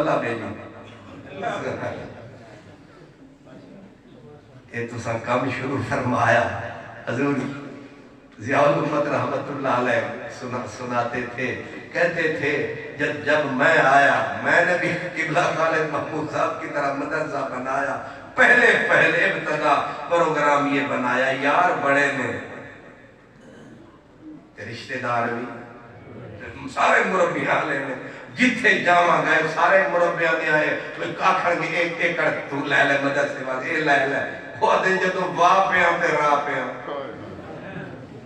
بلا بھیجی یہ تو سا کام شروع فرمایا حضور ضیاء الامت رحمت اللہ علیہ سناتے تھے کہتے تھے جب میں آیا میں نے بھی قبلہ خالد محمود صاحب کی طرح مدرسہ بنایا پہلے ابتدا پروگرام یہ بنایا یار بڑے نے رشتہ دار بھی سارے مربیاں لے نے جتھے جامع گئے سارے مربیاں نے آئے آخر گے ایک ایکڑ تو لے لے مدرسے واس یہ لے لے وہ دن جدو واہ پہ تے راہ پہ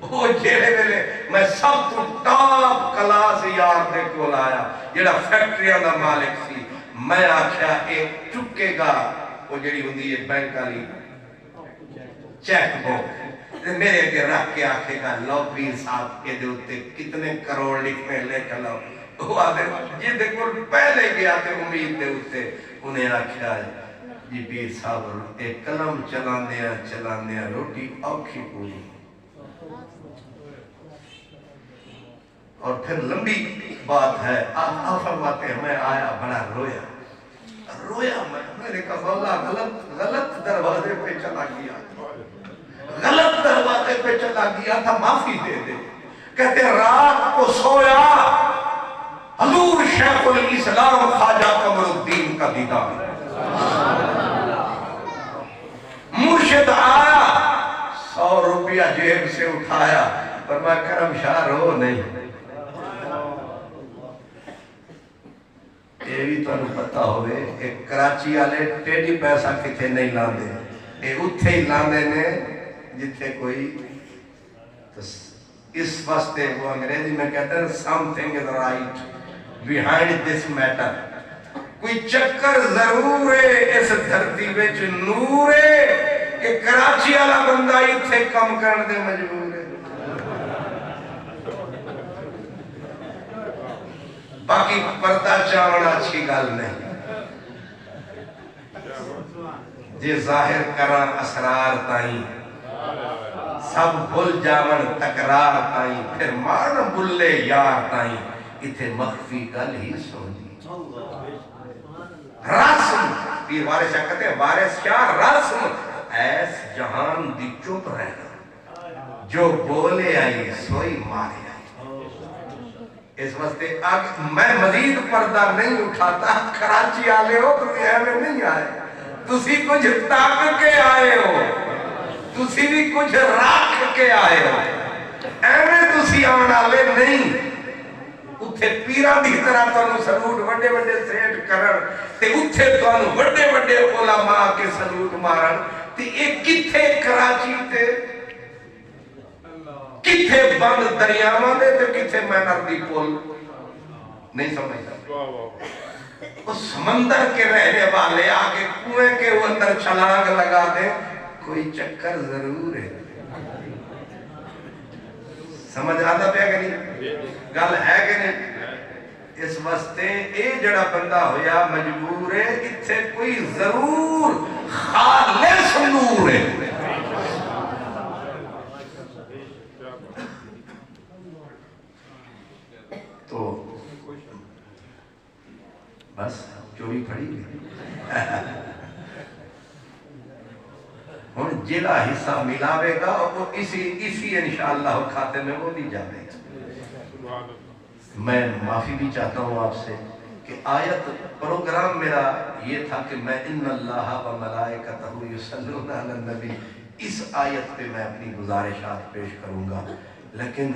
وہ جیڑے ویلے میں سب تو ٹاپ کلاس یار دے کول آیا جیڑا فیکٹریاں دا مالک سی میں آکھیا ایک چکے گا وہ جڑی ہوندی ہے بینک والی چیک بک میرے کے رکھ کے آکھے گا لو پیر صاحب کے دے ہوتے کتنے کروڑ لکھنے لے چلو وہ آدھے جی دیکھو پہلے گیا تھے امید دے ہوتے انہیں آکھیا جی پیر صاحب ایک قلم چلاندیا روٹی اوکھی پوری اور پھر لمبی بات ہے آپ فرماتے ہیں میں آیا بڑا رویا میں نے کہا مولا غلط دروازے پہ چلا گیا تھا معافی دے دے کہتے رات کو سویا حضور شیخ الاسلام خواجہ قمر الدین کا دیدار مرشد آیا 100 روپیہ جیب سے اٹھایا پر میں کرم شاہ رو نہیں یہ بھی تو پتا ہوئے ایک کراچی آلے ٹیڈی پیسہ کتے نہیں لاندے یہ اتھے ہی لاندے نے جتھے کوئی اس واسطے وہ انگریزی میں کہتے ہیں something is right behind this matter کوئی چکر ضرور ہے اس دھرتی بچ نور ہے کہ کراچی آلا بندہ اتھے کم کرنے مجبور ہے باقی پردہ چاونا اچھی گال نہیں جے ظاہر کران اسرار تائیں سب بھول جاون تکرار تائیں پھر مان بلے یار تائیں اتھے مخفی گل ہی سونی رسم پیر وارث شاہ کہتے ہیں وارث شاہ رسم ایس جہان دی چپ رہنا جو بولے آئی سوئی مارے اس واسطے میں مزید پردہ نہیں اٹھاتا کراچی آلے ہو تسی ایویں نہیں آئے تسی کچھ تاک کے آئے ہو تسی بھی کچھ راکھ کے آئے ہو ایویں تسی آن آلے نہیں اتھے پیران دی طرح تو سلوٹ وڈے وڈے سیٹ کرن تے اتھے تو وڈے وڈے علماء کے سلوٹ مارن تے ایک کتھے کراچی تے کتھے بند دریاواں دے تے کتھے مینر دی پول نہیں سمجھتا اس سمندر کے رہنے والے آگے کنویں کے اندر چھلانگ لگا دے کوئی چکر ضرور ہے سمجھ آتا پیا کہ نہیں گل ہے کہ نہیں اس واسطے اے جڑا بندہ ہویا مجبور ہے اتھے کوئی ضرور خالص نور ہے تو بس چوری پھڑی گئی ہن جیلا حصہ ملاوے گا وہ اسی انشاءاللہ کھاتے میں وہ بھی جاوے گا میں معافی بھی چاہتا ہوں آپ سے کہ آیت پروگرام میرا یہ تھا کہ میں ان اللہ و ملائکتہ یصلون علی النبی اس آیت پہ میں اپنی گزارشات پیش کروں گا لیکن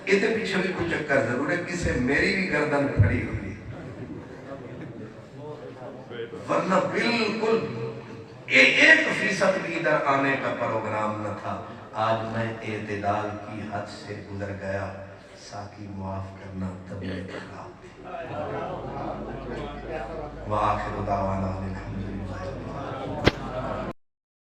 ادھے پیچھے بھی کچھ چکر ضرور ہے کسے میری بھی گردن کھڑی ہوئی ورنہ بالکل 1% بھی ادھر آنے کا پروگرام نہ تھا آج میں اعتدال کی حد سے گزر گیا ساکی معاف کرنا طبیعت خراب تھی وآخر دعوانا